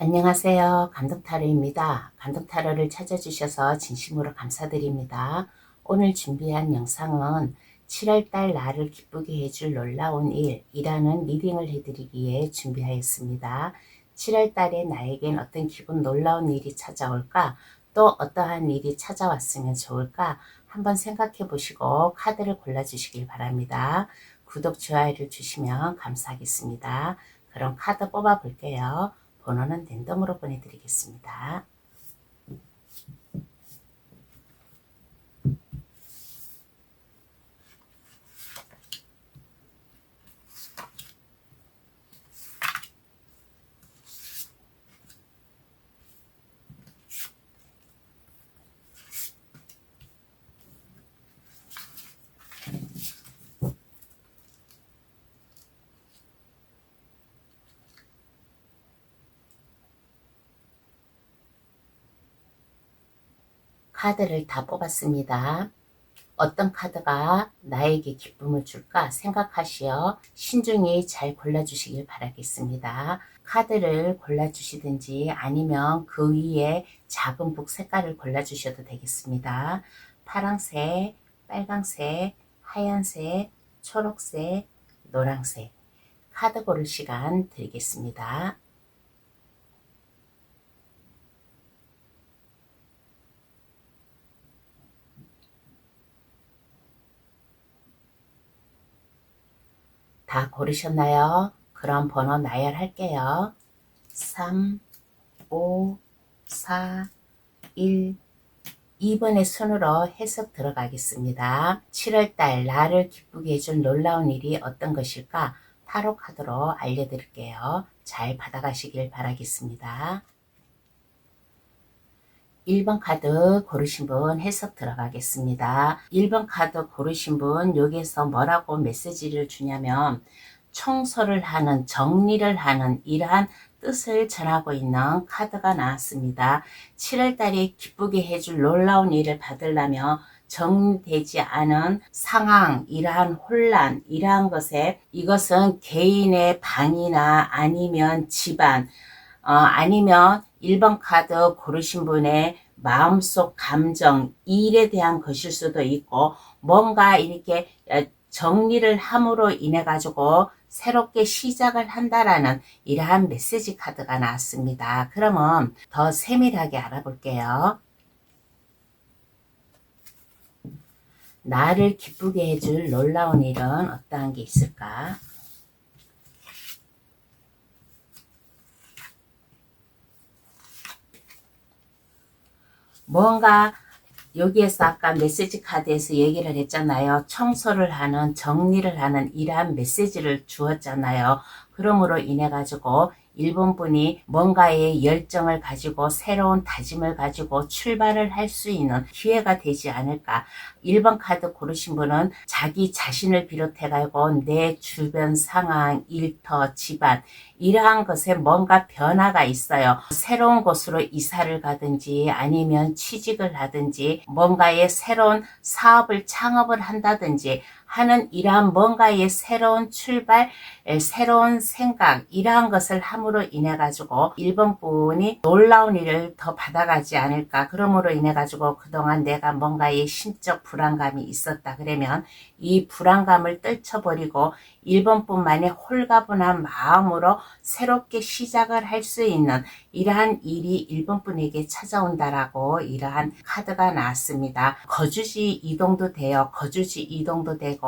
안녕하세요. 감독타로입니다. 감독타로를 찾아주셔서 진심으로 감사드립니다. 오늘 준비한 영상은 7월달 나를 기쁘게 해줄 놀라운 일이라는 리딩을 해드리기에 준비하였습니다. 7월달에 나에겐 어떤 기분 놀라운 일이 찾아올까? 또 어떠한 일이 찾아왔으면 좋을까? 한번 생각해 보시고 카드를 골라주시길 바랍니다. 구독, 좋아요를 주시면 감사하겠습니다. 그럼 카드 뽑아 볼게요. 번호는 랜덤으로 보내드리겠습니다. 카드를 다 뽑았습니다. 어떤 카드가 나에게 기쁨을 줄까 생각하시어 신중히 잘 골라주시길 바라겠습니다. 카드를 골라주시든지 아니면 그 위에 작은 북 색깔을 골라주셔도 되겠습니다. 파랑색, 빨강색, 하얀색, 초록색, 노란색 카드 고를 시간 드리겠습니다. 다 고르셨나요? 그럼 번호 나열할게요. 3, 5, 4, 1, 2번의 순으로 해석 들어가겠습니다. 7월달 나를 기쁘게 해줄 놀라운 일이 어떤 것일까? 타로 카드로 알려드릴게요. 잘 받아가시길 바라겠습니다. 1번 카드 고르신 분 해석 들어가겠습니다. 1번 카드 고르신 분 여기에서 뭐라고 메시지를 주냐면 청소를 하는, 정리를 하는 이러한 뜻을 전하고 있는 카드가 나왔습니다. 7월달에 기쁘게 해줄 놀라운 일을 받으려면 정리되지 않은 상황, 이러한 혼란, 이러한 것에 이것은 개인의 방이나 아니면 집안, 아니면 1번 카드 고르신 분의 마음속 감정, 일에 대한 것일 수도 있고 뭔가 이렇게 정리를 함으로 인해 가지고 새롭게 시작을 한다라는 이러한 메시지 카드가 나왔습니다. 그러면 더 세밀하게 알아볼게요. 나를 기쁘게 해줄 놀라운 일은 어떠한 게 있을까? 뭔가 여기에서 아까 메시지 카드에서 얘기를 했잖아요. 청소를 하는, 정리를 하는 이러한 메시지를 주었잖아요. 그러므로 인해 가지고 일본 분이 뭔가의 열정을 가지고 새로운 다짐을 가지고 출발을 할 수 있는 기회가 되지 않을까. 1번 카드 고르신 분은 자기 자신을 비롯해 가지고 내 주변 상황, 일터, 집안 이러한 것에 뭔가 변화가 있어요. 새로운 곳으로 이사를 가든지 아니면 취직을 하든지 뭔가의 새로운 사업을 창업을 한다든지 하는 이러한 뭔가의 새로운 출발, 새로운 생각 이러한 것을 함으로 인해 가지고 1번 분이 놀라운 일을 더 받아가지 않을까. 그러므로 인해 가지고 그동안 내가 뭔가의 심적 불안감이 있었다 그러면 이 불안감을 떨쳐버리고 1번 분만의 홀가분한 마음으로 새롭게 시작을 할 수 있는 이러한 일이 1번 분에게 찾아온다라고 이러한 카드가 나왔습니다. 거주지 이동도 돼요. 거주지 이동도 되고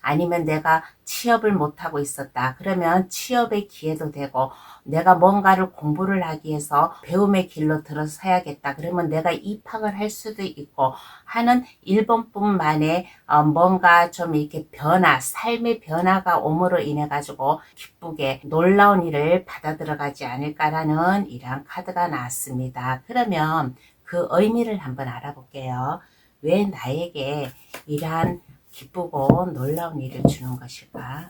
아니면 내가 취업을 못하고 있었다. 그러면 취업의 기회도 되고 내가 뭔가를 공부를 하기 위해서 배움의 길로 들어서야겠다. 그러면 내가 입학을 할 수도 있고 하는 1번 뿐만의 뭔가 좀 이렇게 변화, 삶의 변화가 옴으로 인해 가지고 기쁘게 놀라운 일을 받아 들어가지 않을까라는 이러한 카드가 나왔습니다. 그러면 그 의미를 한번 알아볼게요. 왜 나에게 이러한 기쁘고 놀라운 일을 주는 것일까?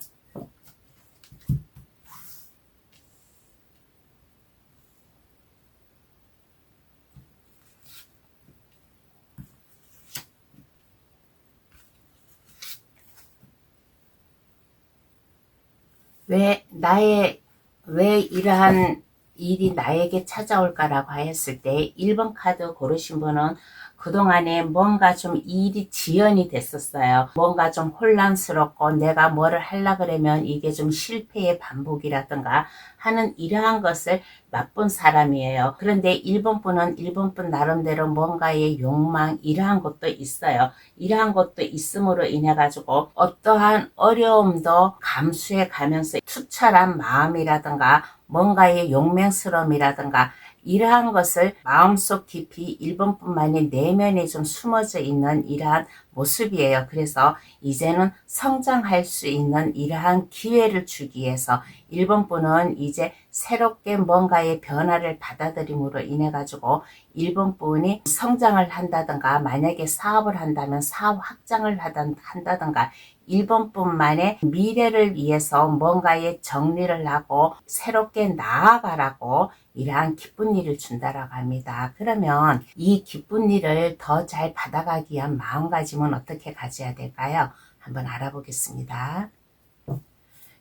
왜 이러한 일이 나에게 찾아올까라고 하였을 때 1번 카드 고르신 분은 그동안에 뭔가 좀 일이 지연이 됐었어요. 뭔가 좀 혼란스럽고 내가 뭐를 하려 그러면 이게 좀 실패의 반복이라든가 하는 이러한 것을 맛본 사람이에요. 그런데 1번 분은 1번 분 나름대로 뭔가의 욕망 이러한 것도 있어요. 이러한 것도 있음으로 인해 가지고 어떠한 어려움도 감수해 가면서 투철한 마음이라든가 뭔가의 용맹스러움이라든가 이러한 것을 마음속 깊이 1번 뿐만이 내면에 좀 숨어져 있는 이러한 모습이에요. 그래서 이제는 성장할 수 있는 이러한 기회를 주기 위해서 1번 분은 이제 새롭게 뭔가의 변화를 받아들임으로 인해 가지고 1번 분이 성장을 한다든가 만약에 사업을 한다면 사업 확장을 한다든가 1번 뿐만의 미래를 위해서 뭔가의 정리를 하고 새롭게 나아가라고 이러한 기쁜 일을 준다라고 합니다. 그러면 이 기쁜 일을 더 잘 받아가기 위한 마음가짐은 어떻게 가져야 될까요? 한번 알아보겠습니다.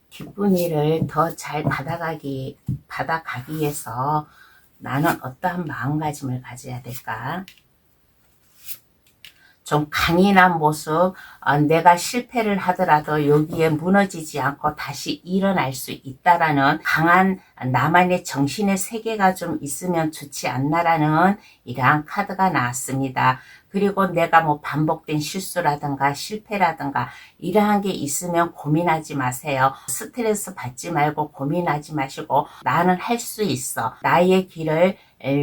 기쁜 일을 더 잘 받아가기 위해서 나는 어떠한 마음가짐을 가져야 될까? 좀 강인한 모습, 내가 실패를 하더라도 여기에 무너지지 않고 다시 일어날 수 있다라는 강한 나만의 정신의 세계가 좀 있으면 좋지 않나라는 이러한 카드가 나왔습니다. 그리고 내가 뭐 반복된 실수라든가 실패라든가 이러한 게 있으면 고민하지 마세요. 스트레스 받지 말고 고민하지 마시고 나는 할 수 있어. 나의 길을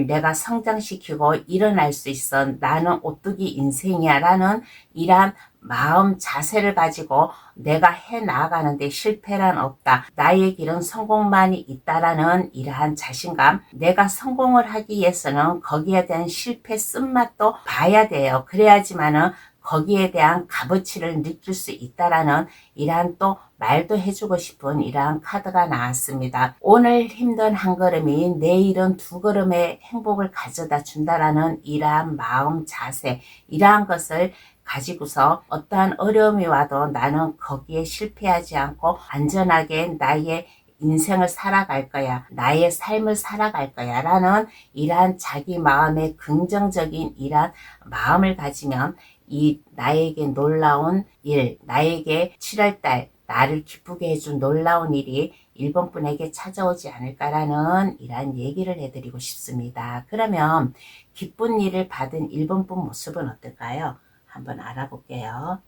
내가 성장시키고 일어날 수 있어. 나는 오뚜기 인생이야 라는 이러한 마음 자세를 가지고 내가 해 나아가는데 실패란 없다. 나의 길은 성공만이 있다라는 이러한 자신감. 내가 성공을 하기 위해서는 거기에 대한 실패 쓴맛도 봐야 돼요. 그래야지만은 거기에 대한 값어치를 느낄 수 있다라는 이러한 또 말도 해주고 싶은 이러한 카드가 나왔습니다. 오늘 힘든 한 걸음이 내일은 두 걸음의 행복을 가져다 준다라는 이러한 마음 자세, 이러한 것을 가지고서 어떠한 어려움이 와도 나는 거기에 실패하지 않고 안전하게 나의 인생을 살아갈 거야. 나의 삶을 살아갈 거야. 라는 이러한 자기 마음의 긍정적인 이러한 마음을 가지면 이 나에게 놀라운 일, 나에게 7월달 나를 기쁘게 해준 놀라운 일이 1번 분에게 찾아오지 않을까라는 이러한 얘기를 해드리고 싶습니다. 그러면 기쁜 일을 받은 1번 분 모습은 어떨까요? 한번 알아볼게요.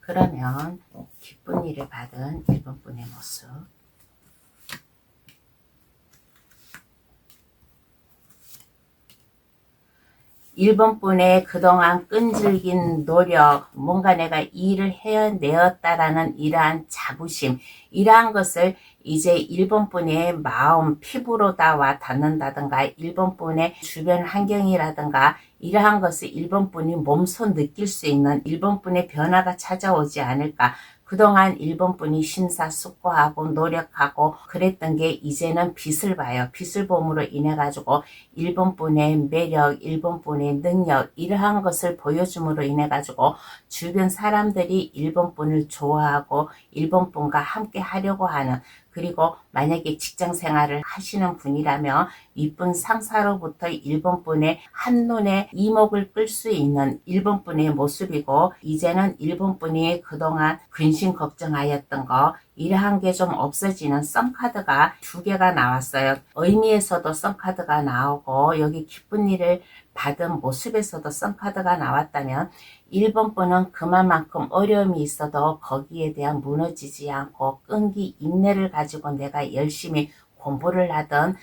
그러면 기쁜 일을 받은 1번 분의 모습. 1번 분의 그동안 끈질긴 노력, 뭔가 내가 일을 해내었다라는 이러한 자부심, 이러한 것을 이제 1번 분의 마음, 피부로 다 와 닿는다든가 1번 분의 주변 환경이라든가 이러한 것을 1번 분이 몸소 느낄 수 있는 1번 분의 변화가 찾아오지 않을까. 그동안 1번 분이 심사숙고하고 노력하고 그랬던 게 이제는 빛을 봐요. 빛을 봄으로 인해 가지고 1번 분의 매력, 1번 분의 능력 이러한 것을 보여줌으로 인해 가지고 주변 사람들이 1번 분을 좋아하고 1번 분과 함께 하려고 하는, 그리고 만약에 직장 생활을 하시는 분이라면 이쁜 상사로부터 1번 분의 한눈에 이목을 끌 수 있는 1번 분의 모습이고, 이제는 1번 분이 그동안 근심 걱정하였던 거 이러한 게 좀 없어지는 썸카드가 2개가 나왔어요. 의미에서도 썸카드가 나오고 여기 기쁜 일을 받은 모습에서도 썸카드가 나왔다면 1번 분은 그만큼 어려움이 있어도 거기에 대한 무너지지 않고 끈기 인내를 가지고 내가 열심히 공부를 하든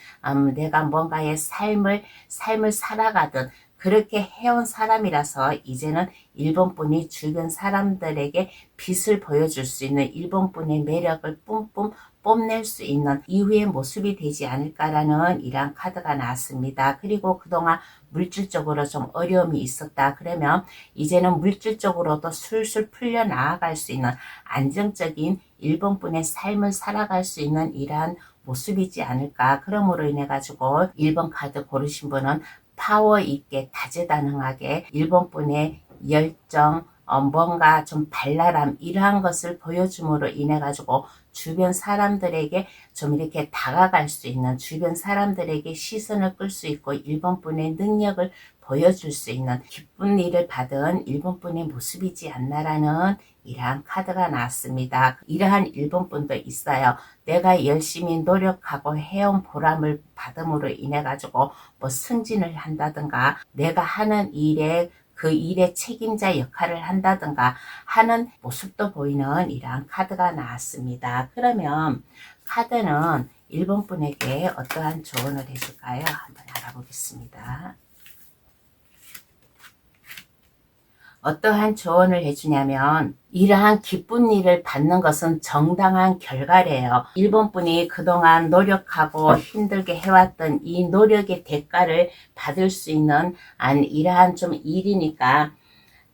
내가 뭔가의 삶을 살아가든 그렇게 해온 사람이라서 이제는 1번 분이 주변 사람들에게 빛을 보여줄 수 있는 1번 분의 매력을 뿜뿜 뽐낼 수 있는 이후의 모습이 되지 않을까라는 이러한 카드가 나왔습니다. 그리고 그동안 물질적으로 좀 어려움이 있었다 그러면 이제는 물질적으로도 술술 풀려 나아갈 수 있는 안정적인 1번 분의 삶을 살아갈 수 있는 이러한 모습이지 않을까. 그러므로 인해 가지고 1번 카드 고르신 분은 파워 있게 다재다능하게 1번 분의 열정, 뭔가 좀 발랄함 이러한 것을 보여줌으로 인해 가지고 주변 사람들에게 좀 이렇게 다가갈 수 있는, 주변 사람들에게 시선을 끌 수 있고 1번 분의 능력을 보여줄 수 있는 기쁜 일을 받은 1번 분의 모습이지 않나라는 이러한 카드가 나왔습니다. 이러한 1번 분도 있어요. 내가 열심히 노력하고 해온 보람을 받음으로 인해 가지고 뭐 승진을 한다든가 내가 하는 일에 그 일의 책임자 역할을 한다든가 하는 모습도 보이는 이러한 카드가 나왔습니다. 그러면 카드는 1번 분에게 어떠한 조언을 해줄까요? 한번 알아보겠습니다. 어떠한 조언을 해주냐면 이러한 기쁜 일을 받는 것은 정당한 결과래요. 1번 분이 그동안 노력하고 힘들게 해왔던 이 노력의 대가를 받을 수 있는 이러한 좀 일이니까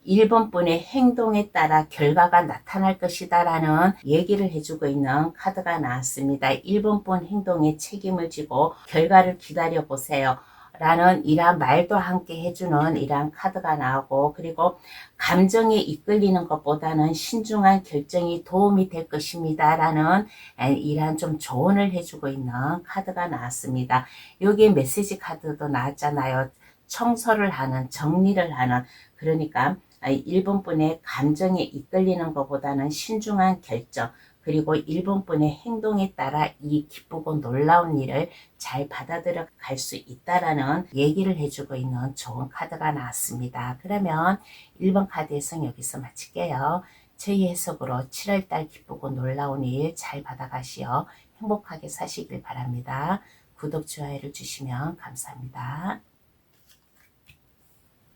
1번 분의 행동에 따라 결과가 나타날 것이다 라는 얘기를 해주고 있는 카드가 나왔습니다. 1번 분 행동에 책임을 지고 결과를 기다려 보세요 라는 이러한 말도 함께 해주는 이러한 카드가 나오고, 그리고 감정에 이끌리는 것보다는 신중한 결정이 도움이 될 것입니다 라는 이러한 좀 조언을 해주고 있는 카드가 나왔습니다. 여기에 메시지 카드도 나왔잖아요. 청소를 하는, 정리를 하는, 그러니까 1번 분의 감정에 이끌리는 것보다는 신중한 결정, 그리고 1번 분의 행동에 따라 이 기쁘고 놀라운 일을 잘 받아들여 갈 수 있다라는 얘기를 해주고 있는 좋은 카드가 나왔습니다. 그러면 1번 카드 해석 여기서 마칠게요. 저희 해석으로 7월달 기쁘고 놀라운 일 잘 받아가시어 행복하게 사시길 바랍니다. 구독, 좋아요를 주시면 감사합니다.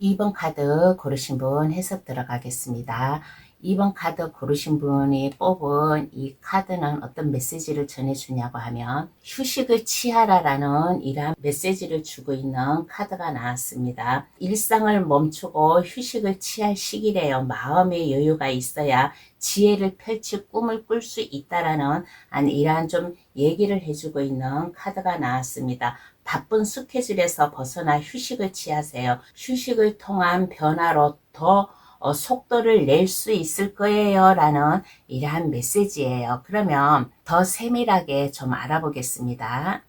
2번 카드 고르신 분 해석 들어가겠습니다. 2번 카드 고르신 분이 뽑은 이 카드는 어떤 메시지를 전해주냐고 하면 휴식을 취하라라는 이러한 메시지를 주고 있는 카드가 나왔습니다. 일상을 멈추고 휴식을 취할 시기래요. 마음의 여유가 있어야 지혜를 펼칠 꿈을 꿀 수 있다라는 이러한 좀 얘기를 해주고 있는 카드가 나왔습니다. 바쁜 스케줄에서 벗어나 휴식을 취하세요. 휴식을 통한 변화로 더 속도를 낼 수 있을 거예요 라는 이러한 메시지예요. 그러면 더 세밀하게 좀 알아보겠습니다.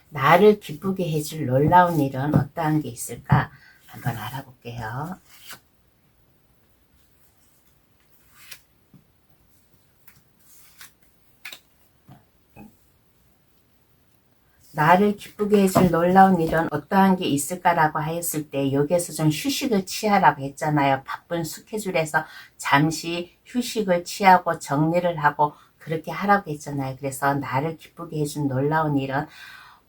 나를 기쁘게 해줄 놀라운 일은 어떠한 게 있을까 한번 알아볼게요. 나를 기쁘게 해줄 놀라운 일은 어떠한 게 있을까라고 하였을 때 여기에서 좀 휴식을 취하라고 했잖아요. 바쁜 스케줄에서 잠시 휴식을 취하고 정리를 하고 그렇게 하라고 했잖아요. 그래서 나를 기쁘게 해준 놀라운 일은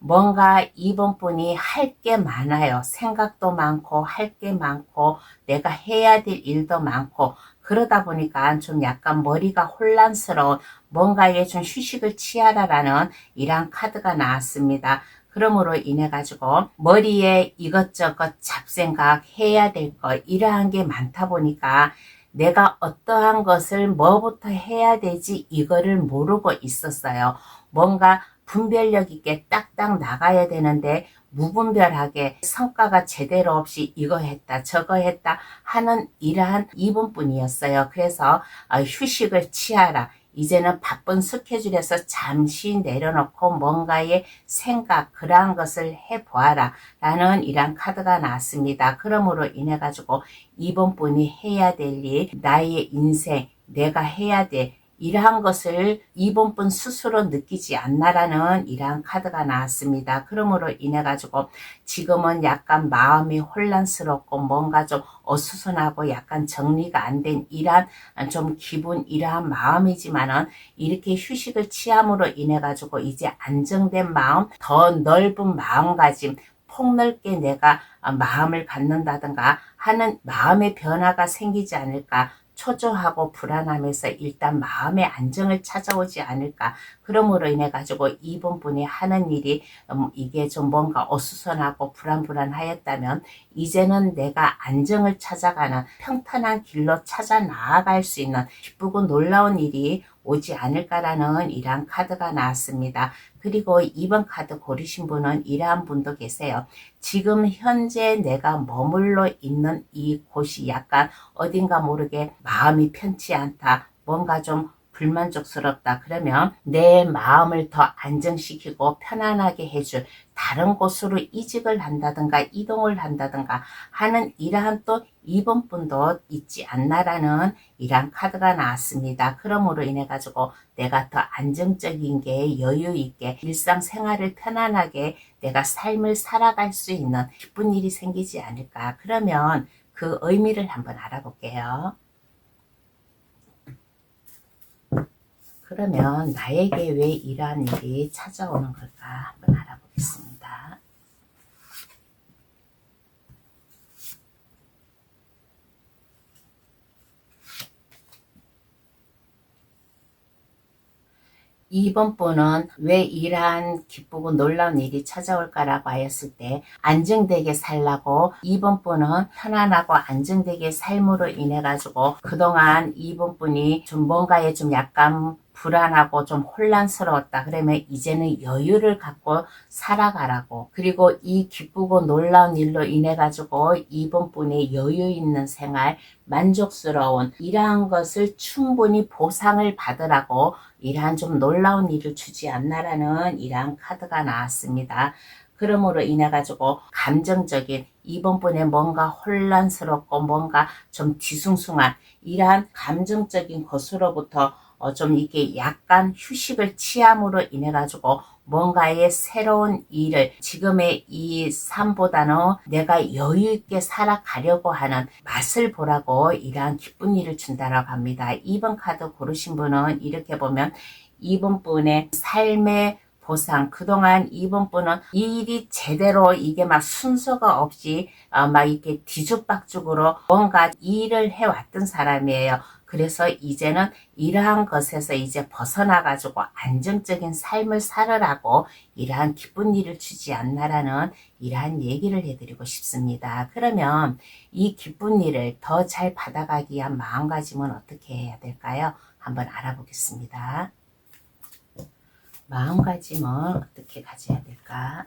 뭔가 2번 분이 할 게 많아요. 생각도 많고 할 게 많고 내가 해야 될 일도 많고 그러다 보니까 좀 약간 머리가 혼란스러운 뭔가에 좀 휴식을 취하라라는 이러한 카드가 나왔습니다. 그러므로 인해 가지고 머리에 이것저것 잡생각 해야 될 것 이러한 게 많다 보니까 내가 어떠한 것을 뭐부터 해야 되지 이거를 모르고 있었어요. 뭔가 분별력 있게 딱딱 나가야 되는데 무분별하게 성과가 제대로 없이 이거 했다 저거 했다 하는 이러한 2번 분이었어요. 그래서 휴식을 취하라. 이제는 바쁜 스케줄에서 잠시 내려놓고 뭔가의 생각 그러한 것을 해보아라 라는 이러한 카드가 나왔습니다. 그러므로 인해 가지고 2번 분이 해야 될 일, 나의 인생, 내가 해야 돼 이러한 것을 2번 분 스스로 느끼지 않나라는 이러한 카드가 나왔습니다. 그러므로 인해 가지고 지금은 약간 마음이 혼란스럽고 뭔가 좀 어수선하고 약간 정리가 안 된 이러한 좀 기분 이러한 마음이지만은 이렇게 휴식을 취함으로 인해 가지고 이제 안정된 마음 더 넓은 마음가짐 폭넓게 내가 마음을 갖는다든가 하는 마음의 변화가 생기지 않을까 초조하고 불안하면서 일단 마음의 안정을 찾아오지 않을까. 그러므로 인해 가지고 2번 분이 하는 일이 이게 좀 뭔가 어수선하고 불안하였다면 이제는 내가 안정을 찾아가는 평탄한 길로 찾아 나아갈 수 있는 기쁘고 놀라운 일이 오지 않을까라는 이러한 카드가 나왔습니다. 그리고 2번 카드 고르신 분은 이러한 분도 계세요. 지금 현재 내가 머물러 있는 이곳이 약간 어딘가 모르게 마음이 편치 않다. 뭔가 좀 불만족스럽다. 그러면 내 마음을 더 안정시키고 편안하게 해줄 다른 곳으로 이직을 한다든가 이동을 한다든가 하는 이러한 또 2번 분도 있지 않나라는 이러한 카드가 나왔습니다. 그러므로 인해 가지고 내가 더 안정적인 게 여유 있게 일상생활을 편안하게 내가 삶을 살아갈 수 있는 기쁜 일이 생기지 않을까. 그러면 그 의미를 한번 알아볼게요. 그러면 나에게 왜 이러한 일이 찾아오는 걸까 한번 알아보겠습니다. 2번 분은 왜 이러한 기쁘고 놀라운 일이 찾아올까라고 하였을 때 안정되게 살라고 2번 분은 편안하고 안정되게 삶으로 인해 가지고 그동안 2번 분이 좀 뭔가에 좀 약간 불안하고 좀 혼란스러웠다. 그러면 이제는 여유를 갖고 살아가라고. 그리고 이 기쁘고 놀라운 일로 인해 가지고 2번 분의 여유 있는 생활, 만족스러운 이러한 것을 충분히 보상을 받으라고 이러한 좀 놀라운 일을 주지 않나라는 이러한 카드가 나왔습니다. 그러므로 인해 가지고 감정적인 2번 분의 뭔가 혼란스럽고 뭔가 좀 뒤숭숭한 이러한 감정적인 것으로부터 좀 이게 약간 휴식을 취함으로 인해 가지고 뭔가의 새로운 일을 지금의 이 삶보다는 내가 여유 있게 살아가려고 하는 맛을 보라고 이러한 기쁜 일을 준다라고 합니다. 2번 카드 고르신 분은 이렇게 보면 2번 분의 삶의 보상, 그동안 2번 분은 이 일이 제대로 이게 막 순서가 없이 막 이렇게 뒤죽박죽으로 뭔가 일을 해왔던 사람이에요. 그래서 이제는 이러한 것에서 이제 벗어나가지고 안정적인 삶을 살으라고 이러한 기쁜 일을 주지 않나라는 이러한 얘기를 해드리고 싶습니다. 그러면 이 기쁜 일을 더 잘 받아가기 위한 마음가짐은 어떻게 해야 될까요? 한번 알아보겠습니다. 마음가짐은 어떻게 가져야 될까?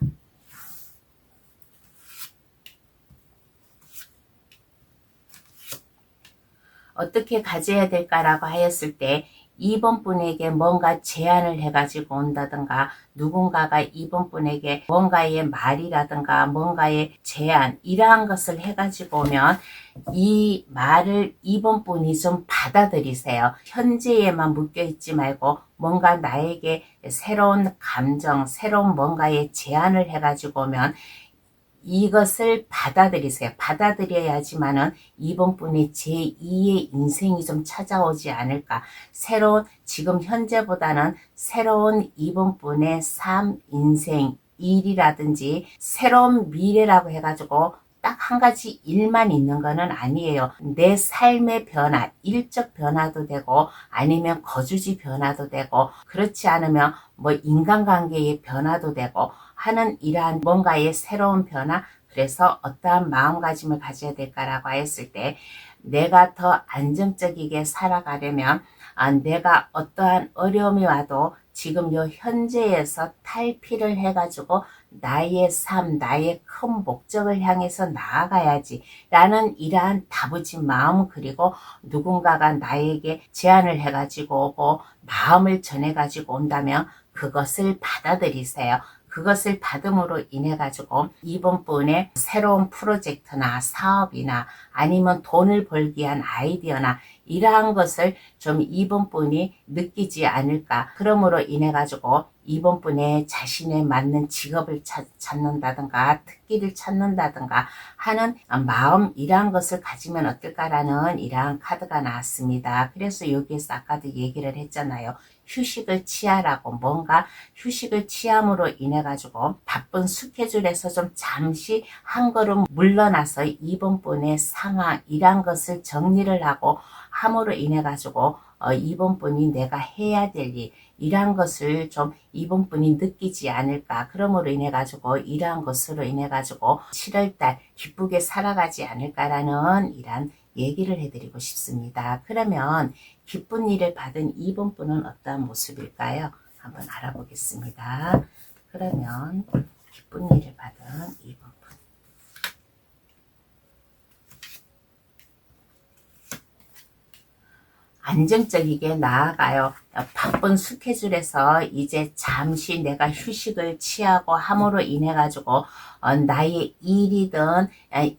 어떻게 가져야 될까라고 하였을 때 2번 분에게 뭔가 제안을 해가지고 온다든가 누군가가 2번 분에게 뭔가의 말이라든가 뭔가의 제안 이러한 것을 해가지고 오면 이 말을 2번 분이 좀 받아들이세요. 현재에만 묶여있지 말고 뭔가 나에게 새로운 감정, 새로운 뭔가의 제안을 해가지고 오면 이것을 받아들이세요. 받아들여야지만은 2번 분의 제2의 인생이 좀 찾아오지 않을까. 새로운, 지금 현재보다는 새로운 2번 분의 삶, 인생, 일이라든지 새로운 미래라고 해가지고 딱 한 가지 일만 있는 거는 아니에요. 내 삶의 변화, 일적 변화도 되고 아니면 거주지 변화도 되고 그렇지 않으면 뭐 인간관계의 변화도 되고 하는 이러한 뭔가의 새로운 변화, 그래서 어떠한 마음가짐을 가져야 될까라고 했을 때 내가 더 안정적이게 살아가려면 내가 어떠한 어려움이 와도 지금 요 현재에서 탈피를 해가지고 나의 삶, 나의 큰 목적을 향해서 나아가야지 라는 이러한 다부진 마음, 그리고 누군가가 나에게 제안을 해가지고 오고 마음을 전해가지고 온다면 그것을 받아들이세요. 그것을 받음으로 인해 가지고 이번 분의 새로운 프로젝트나 사업이나 아니면 돈을 벌기 위한 아이디어나 이러한 것을 좀 이번 분이 느끼지 않을까. 그러므로 인해 가지고 이번 분의 자신에 맞는 직업을 찾는다든가 특기를 찾는다든가 하는 마음, 이러한 것을 가지면 어떨까라는 이러한 카드가 나왔습니다. 그래서 여기에서 아까도 얘기를 했잖아요. 휴식을 취하라고. 뭔가 휴식을 취함으로 인해 가지고 바쁜 스케줄에서 좀 잠시 한 걸음 물러나서 이번 분의 상황 이란 것을 정리를 하고 함으로 인해 가지고 이번 분이 내가 해야 될 일 이러한 것을 좀 이번 분이 느끼지 않을까. 그러므로 인해 가지고 이러한 것으로 인해 가지고 7월달 기쁘게 살아가지 않을까라는 이러한 얘기를 해드리고 싶습니다. 그러면 기쁜 일을 받은 이번 분은 어떠한 모습일까요? 한번 알아보겠습니다. 그러면 기쁜 일을 받은 2번 분. 안정적이게 나아가요. 바쁜 스케줄에서 이제 잠시 내가 휴식을 취하고 함으로 인해 가지고 나의 일이든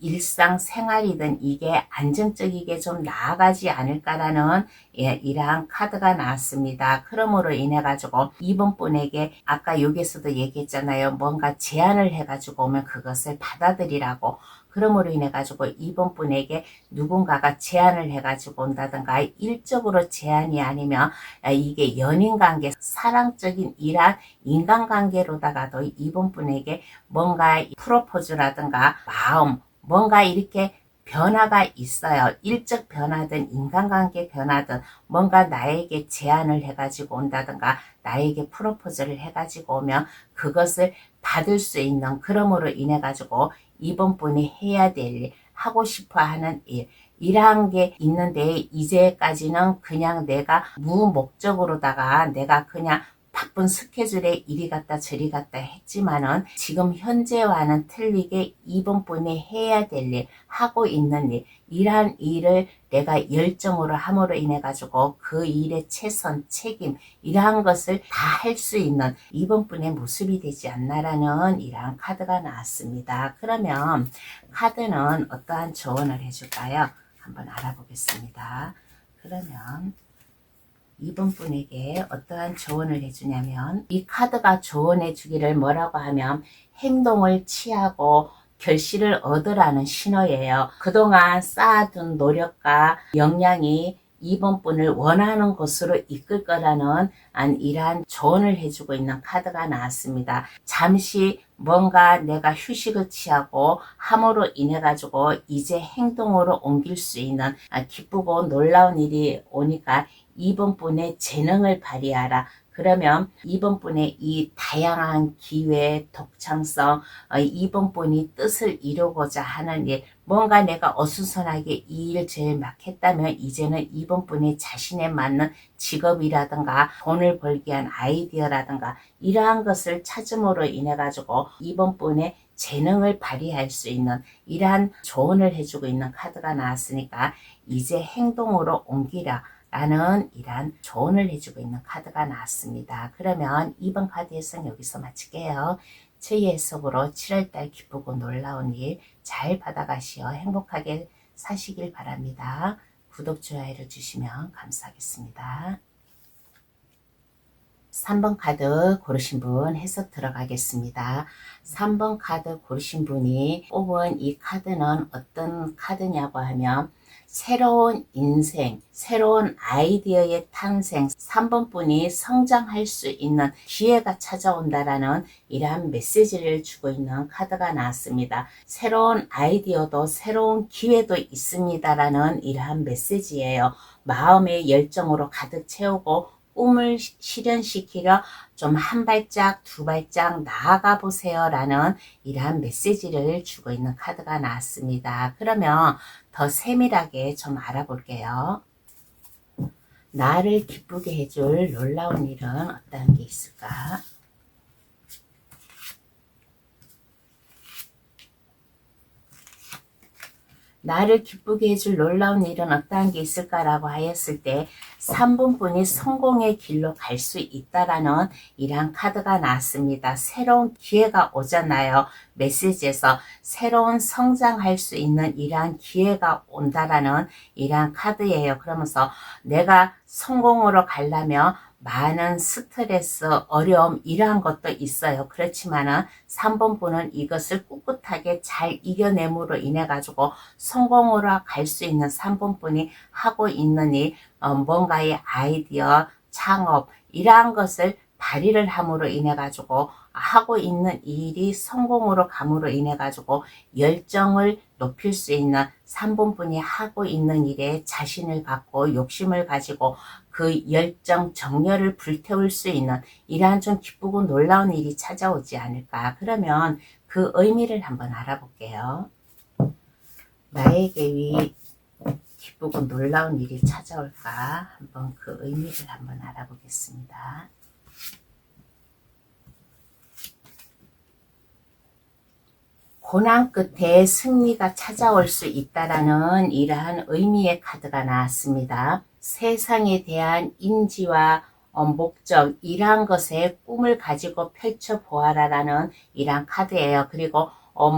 일상생활이든 이게 안정적이게 좀 나아가지 않을까라는 이러한 카드가 나왔습니다. 그러므로 인해 가지고 이번 분에게 아까 여기서도 얘기했잖아요. 뭔가 제안을 해 가지고 오면 그것을 받아들이라고. 그러므로 인해 가지고 이번 분에게 누군가가 제안을 해 가지고 온다든가 일적으로 제안이 아니면 이게 연인관계, 사랑적인 이란 인간관계로다가도 이번 분에게 뭔가 프로포즈라든가 마음, 뭔가 이렇게 변화가 있어요. 일적 변화든 인간관계 변화든 뭔가 나에게 제안을 해가지고 온다든가 나에게 프로포즈를 해가지고 오면 그것을 받을 수 있는, 그러므로 인해 가지고 이번 분이 해야 될 일, 하고 싶어 하는 일, 이러한 게 있는데 이제까지는 그냥 내가 무목적으로다가 내가 그냥 바쁜 스케줄에 이리 갔다 저리 갔다 했지만은 지금 현재와는 틀리게 이번 분이 해야 될 일, 하고 있는 일, 이러한 일을 내가 열정으로 함으로 인해 가지고 그 일의 최선, 책임, 이러한 것을 다 할 수 있는 이번 분의 모습이 되지 않나라는 이러한 카드가 나왔습니다. 그러면 카드는 어떠한 조언을 해줄까요? 한번 알아보겠습니다. 그러면 이번 분에게 어떠한 조언을 해주냐면, 이 카드가 조언해 주기를 뭐라고 하면 행동을 취하고 결실을 얻으라는 신호예요. 그동안 쌓아둔 노력과 역량이 이번 분을 원하는 곳으로 이끌 거라는 이러한 조언을 해주고 있는 카드가 나왔습니다. 잠시 뭔가 내가 휴식을 취하고 함으로 인해 가지고 이제 행동으로 옮길 수 있는 기쁘고 놀라운 일이 오니까 이번 분의 재능을 발휘하라. 그러면 이번 분의 이 다양한 기회, 독창성, 이번 분이 뜻을 이루고자 하는 일, 뭔가 내가 어수선하게 이 일 제일 막 했다면 이제는 이번 분이 자신에 맞는 직업이라든가 돈을 벌기 위한 아이디어라든가 이러한 것을 찾음으로 인해 가지고 이번 분의 재능을 발휘할 수 있는 이러한 조언을 해주고 있는 카드가 나왔으니까 이제 행동으로 옮기라 라는 이러한 조언을 해주고 있는 카드가 나왔습니다. 그러면 이번 카드 해석 여기서 마칠게요. 저희 해석으로 7월달 기쁘고 놀라운 일 잘 받아가시어 행복하게 사시길 바랍니다. 구독, 좋아요를 주시면 감사하겠습니다. 3번 카드 고르신 분 해석 들어가겠습니다. 3번 카드 고르신 분이 뽑은 이 카드는 어떤 카드냐고 하면 새로운 인생, 새로운 아이디어의 탄생, 3번 분이 성장할 수 있는 기회가 찾아온다라는 이러한 메시지를 주고 있는 카드가 나왔습니다. 새로운 아이디어도 새로운 기회도 있습니다라는 이러한 메시지예요. 마음의 열정으로 가득 채우고 꿈을 실현시키려 좀 한 발짝 두 발짝 나아가 보세요 라는 이러한 메시지를 주고 있는 카드가 나왔습니다. 그러면 더 세밀하게 좀 알아볼게요. 나를 기쁘게 해줄 놀라운 일은 어떤 게 있을까? 나를 기쁘게 해줄 놀라운 일은 어떠한 게 있을까라고 하였을 때 3번 분이 성공의 길로 갈 수 있다라는 이러한 카드가 나왔습니다. 새로운 기회가 오잖아요. 메시지에서 새로운 성장할 수 있는 이러한 기회가 온다라는 이러한 카드예요. 그러면서 내가 성공으로 가려면 많은 스트레스, 어려움 이러한 것도 있어요. 그렇지만은 3번 분은 이것을 꿋꿋하게 잘 이겨냄으로 인해 가지고 성공으로 갈 수 있는 3번 분이 하고 있는 일, 뭔가의 아이디어, 창업 이러한 것을 발휘를 함으로 인해 가지고 하고 있는 일이 성공으로 감으로 인해 가지고 열정을 높일 수 있는 3번 분이 하고 있는 일에 자신을 갖고 욕심을 가지고 그 열정, 정열을 불태울 수 있는 이러한 좀 기쁘고 놀라운 일이 찾아오지 않을까. 그러면 그 의미를 한번 알아볼게요. 나에게 기쁘고 놀라운 일이 찾아올까? 한번 그 의미를 한번 알아보겠습니다. 고난 끝에 승리가 찾아올 수 있다라는 이러한 의미의 카드가 나왔습니다. 세상에 대한 인지와 목적, 이러한 것에 꿈을 가지고 펼쳐보아라라는 이러한 카드예요. 그리고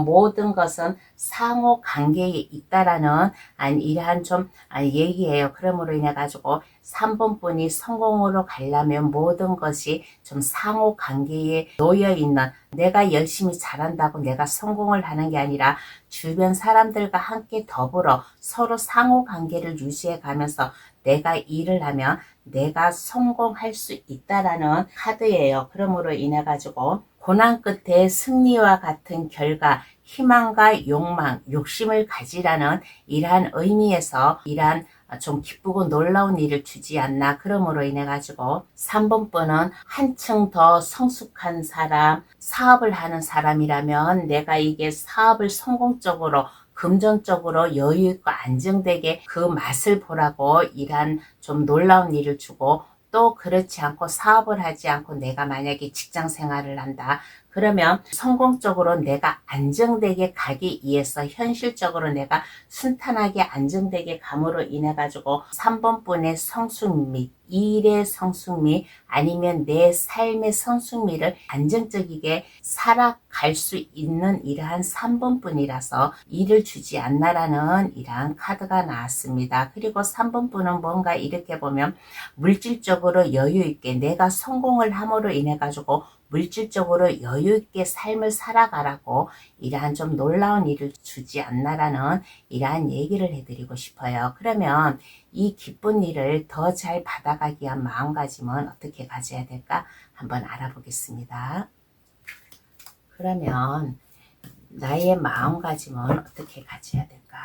모든 것은 상호 관계에 있다라는 이러한 좀 얘기예요. 그러므로 인해 가지고 3번 분이 성공으로 가려면 모든 것이 좀 상호 관계에 놓여 있는, 내가 열심히 잘한다고 내가 성공을 하는 게 아니라 주변 사람들과 함께 더불어 서로 상호 관계를 유지해 가면서 내가 일을 하면 내가 성공할 수 있다라는 카드예요. 그러므로 인해 가지고 고난 끝에 승리와 같은 결과, 희망과 욕망, 욕심을 가지라는 이러한 의미에서 이러한 좀 기쁘고 놀라운 일을 주지 않나. 그러므로 인해 가지고 3번 분은 한층 더 성숙한 사람, 사업을 하는 사람이라면 내가 이게 사업을 성공적으로 금전적으로 여유있고 안정되게 그 맛을 보라고 이러한 좀 놀라운 일을 주고, 또 그렇지 않고 사업을 하지 않고 내가 만약에 직장 생활을 한다. 그러면 성공적으로 내가 안정되게 가기 위해서 현실적으로 내가 순탄하게 안정되게 감으로 인해 가지고 3번 분의 성숙미, 일의 성숙미 아니면 내 삶의 성숙미를 안정적이게 살아갈 수 있는 이러한 3번 분이라서 일을 주지 않나라는 이러한 카드가 나왔습니다. 그리고 3번 분은 뭔가 이렇게 보면 물질적으로 여유 있게 내가 성공을 함으로 인해 가지고 물질적으로 여유있게 삶을 살아가라고 이러한 좀 놀라운 일을 주지 않나라는 이러한 얘기를 해드리고 싶어요. 그러면 이 기쁜 일을 더 잘 받아가기 위한 마음가짐은 어떻게 가져야 될까 한번 알아보겠습니다. 그러면 나의 마음가짐은 어떻게 가져야 될까?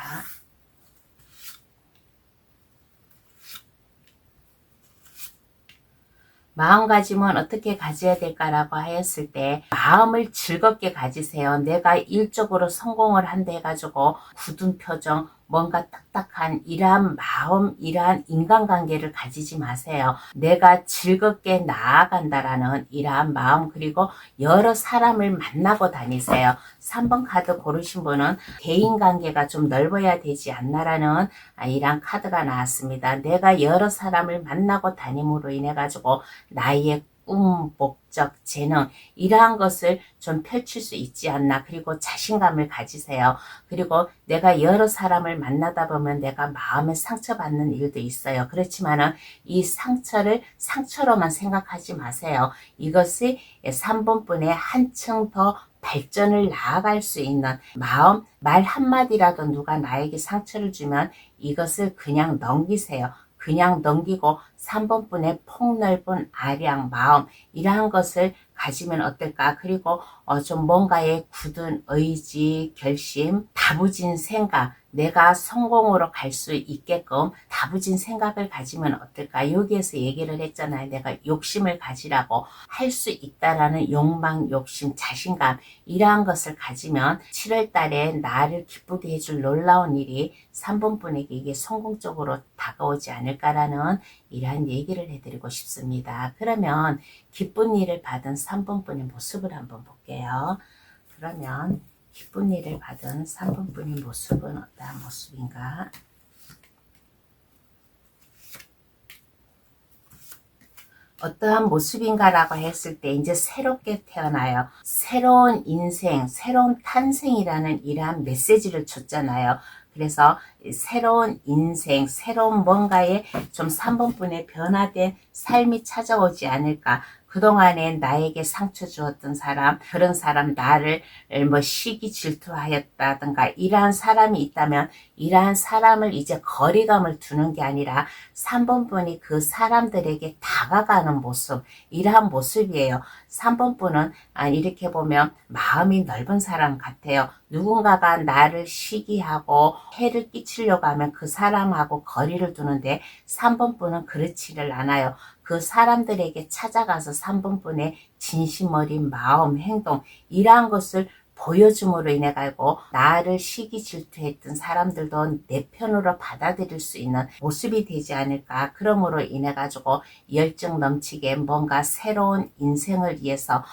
마음가짐은 어떻게 가져야 될까라고 하였을 때 마음을 즐겁게 가지세요. 내가 일적으로 성공을 한다 해가지고 굳은 표정, 뭔가 딱딱한 이러한 마음, 이러한 인간관계를 가지지 마세요. 내가 즐겁게 나아간다라는 이러한 마음, 그리고 여러 사람을 만나고 다니세요. 3번 카드 고르신 분은 대인관계가 좀 넓어야 되지 않나라는 이러한 카드가 나왔습니다. 내가 여러 사람을 만나고 다님으로 인해 가지고 나의 꿈, 목적, 재능 이러한 것을 좀 펼칠 수 있지 않나. 그리고 자신감을 가지세요. 그리고 내가 여러 사람을 만나다 보면 내가 마음에 상처받는 일도 있어요. 그렇지만은 이 상처를 상처로만 생각하지 마세요. 이것이 3번 분의 한층 더 발전을 나아갈 수 있는 마음, 말 한마디라도 누가 나에게 상처를 주면 이것을 그냥 넘기세요. 그냥 넘기고 3번 분의 폭넓은 아량, 마음 이러한 것을 가지면 어떨까? 그리고 좀 뭔가의 굳은 의지, 결심, 다부진 생각, 내가 성공으로 갈 수 있게끔 다부진 생각을 가지면 어떨까? 여기에서 얘기를 했잖아요. 내가 욕심을 가지라고. 할 수 있다라는 욕망, 욕심, 자신감 이러한 것을 가지면 7월 달에 나를 기쁘게 해줄 놀라운 일이 3번 분에게 이게 성공적으로 다가오지 않을까라는 이러한 얘기를 해드리고 싶습니다. 그러면 기쁜 일을 받은 3번 분의 모습을 한번 볼게요. 그러면 기쁜 일을 받은 3번 분의 모습은 어떠한 모습인가? 어떠한 모습인가라고 했을 때 이제 새롭게 태어나요. 새로운 인생, 새로운 탄생이라는 이러한 메시지를 줬잖아요. 그래서 새로운 인생, 새로운 뭔가에 좀 3번 분의 변화된 삶이 찾아오지 않을까. 그동안에 나에게 상처 주었던 사람, 그런 사람 나를 뭐 시기 질투하였다든가 이러한 사람이 있다면 이러한 사람을 이제 거리감을 두는 게 아니라 3번 분이 그 사람들에게 다가가는 모습, 이러한 모습이에요. 3번 분은 이렇게 보면 마음이 넓은 사람 같아요. 누군가가 나를 시기하고 해를 끼치려고 하면 그 사람하고 거리를 두는데 3번 분은 그렇지를 않아요. 그 사람들에게 찾아가서 3번 분의 진심 어린 마음, 행동 이러한 것을 보여줌으로 인해 가지고 나를 시기 질투했던 사람들도 내 편으로 받아들일 수 있는 모습이 되지 않을까. 그러므로 인해 가지고 열정 넘치게 뭔가 새로운 인생을 위해서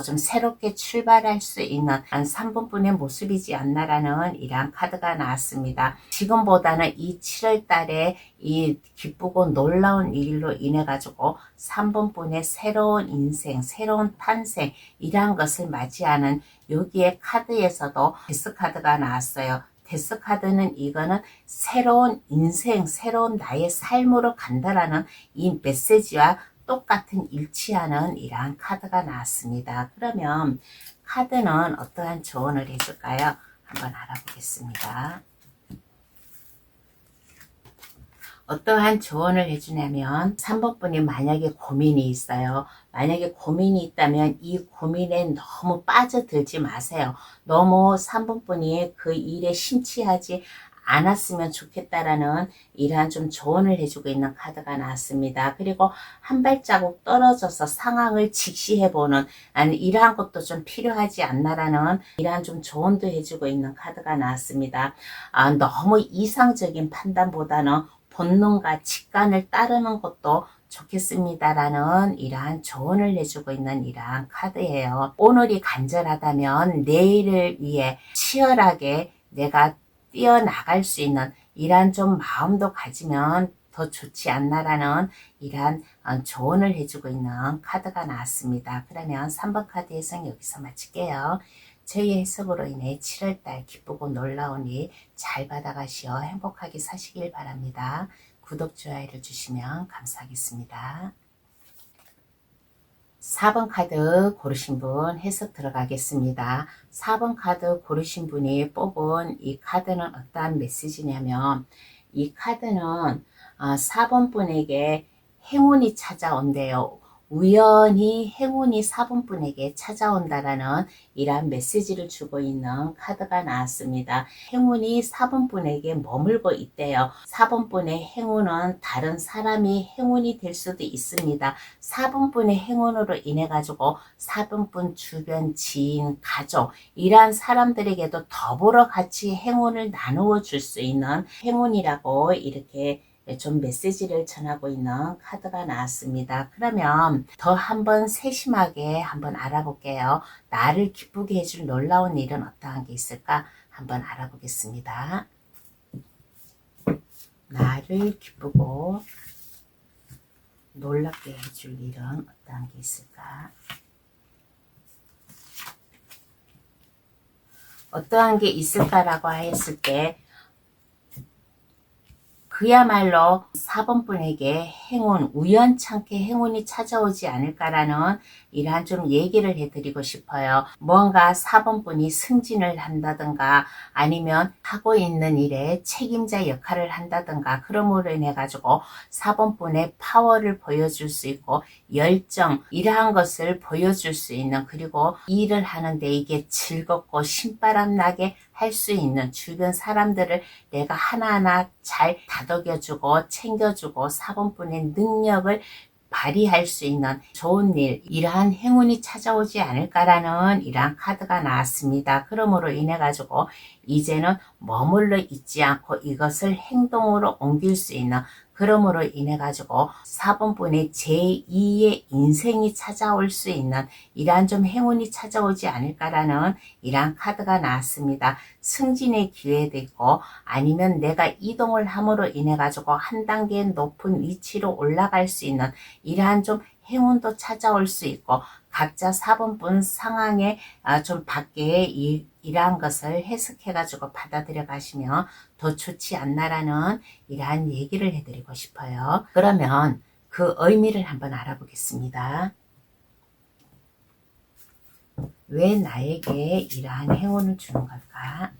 좀 새롭게 출발할 수 있는 3번분의 모습이지 않나라는 이러한 카드가 나왔습니다. 지금보다는 이 7월 달에 이 기쁘고 놀라운 일로 인해 가지고 3번분의 새로운 인생, 새로운 탄생 이러한 것을 맞이하는 여기에 카드에서도 데스 카드가 나왔어요. 데스 카드는 이거는 새로운 인생, 새로운 나의 삶으로 간다라는 이 메시지와 똑같은 일치하는 이러한 카드가 나왔습니다. 그러면 카드는 어떠한 조언을 해줄까요? 한번 알아보겠습니다. 어떠한 조언을 해주냐면 3번 분이 만약에 고민이 있어요. 만약에 고민이 있다면 이 고민에 너무 빠져들지 마세요. 너무 3번 분이 그 일에 심취하지 않았으면 좋겠다라는 이러한 좀 조언을 해주고 있는 카드가 나왔습니다. 그리고 한 발자국 떨어져서 상황을 직시해보는 이러한 것도 좀 필요하지 않나라는 이러한 좀 조언도 해주고 있는 카드가 나왔습니다. 너무 이상적인 판단보다는 본능과 직관을 따르는 것도 좋겠습니다라는 이러한 조언을 내주고 있는 이러한 카드예요. 오늘이 간절하다면 내일을 위해 치열하게 내가 뛰어나갈 수 있는 이러한 좀 마음도 가지면 더 좋지 않나라는 이러한 조언을 해주고 있는 카드가 나왔습니다. 그러면 3번 카드 해석 여기서 마칠게요. 저희 해석으로 인해 7월달 기쁘고 놀라운 일 잘 받아가시어 행복하게 사시길 바랍니다. 구독, 좋아요를 주시면 감사하겠습니다. 4번 카드 고르신 분 해석 들어가겠습니다. 4번 카드 고르신 분이 뽑은 이 카드는 어떠한 메시지냐면 이 카드는 4번 분에게 행운이 찾아온대요. 우연히 행운이 4번 분에게 찾아온다라는 이러한 메시지를 주고 있는 카드가 나왔습니다. 행운이 4번 분에게 머물고 있대요. 4번 분의 행운은 다른 사람이 행운이 될 수도 있습니다. 4번 분의 행운으로 인해 가지고 4번 분 주변 지인, 가족 이러한 사람들에게도 더불어 같이 행운을 나누어 줄 수 있는 행운이라고 이렇게 좀 메시지를 전하고 있는 카드가 나왔습니다. 그러면 더 한번 세심하게 한번 알아볼게요. 나를 기쁘게 해줄 놀라운 일은 어떠한 게 있을까? 한번 알아보겠습니다. 나를 기쁘고 놀랍게 해줄 일은 어떠한 게 있을까? 어떠한 게 있을까라고 했을 때 그야말로 4번 분에게 행운, 우연찮게 행운이 찾아오지 않을까라는 이러한 좀 얘기를 해드리고 싶어요. 뭔가 4번 분이 승진을 한다든가 아니면 하고 있는 일에 책임자 역할을 한다든가 그러므로 인해 가지고 4번 분의 파워를 보여줄 수 있고 열정 이러한 것을 보여줄 수 있는 그리고 일을 하는데 이게 즐겁고 신바람 나게 할 수 있는 주변 사람들을 내가 하나하나 잘 다독여주고 챙겨주고 4번 분의 능력을 발휘할 수 있는 좋은 일, 이러한 행운이 찾아오지 않을까라는 이러한 카드가 나왔습니다. 그러므로 인해 가지고 이제는 머물러 있지 않고 이것을 행동으로 옮길 수 있는 그러므로 인해 가지고 4번 분의 제2의 인생이 찾아올 수 있는 이러한 좀 행운이 찾아오지 않을까라는 이러한 카드가 나왔습니다. 승진의 기회도 있고 아니면 내가 이동을 함으로 인해 가지고 한 단계 높은 위치로 올라갈 수 있는 이러한 좀 행운도 찾아올 수 있고 각자 4번 분 상황에 좀 밖에 이러한 것을 해석해 가지고 받아들여 가시면 더 좋지 않나라는 이러한 얘기를 해드리고 싶어요. 그러면 그 의미를 한번 알아보겠습니다. 왜 나에게 이러한 행운을 주는 걸까?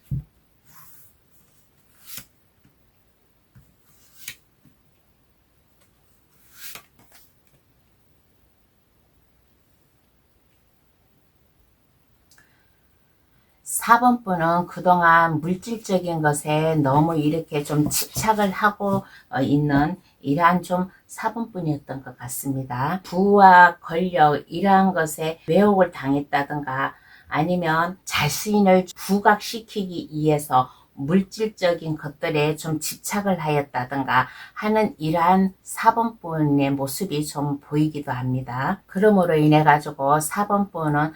4번 분은 그동안 물질적인 것에 너무 이렇게 좀 집착을 하고 있는 이러한 좀 4번 분이었던 것 같습니다. 부와 권력 이러한 것에 매혹을 당했다든가 아니면 자신을 부각시키기 위해서 물질적인 것들에 좀 집착을 하였다든가 하는 이러한 4번분의 모습이 좀 보이기도 합니다. 그러므로 인해 가지고 4번분은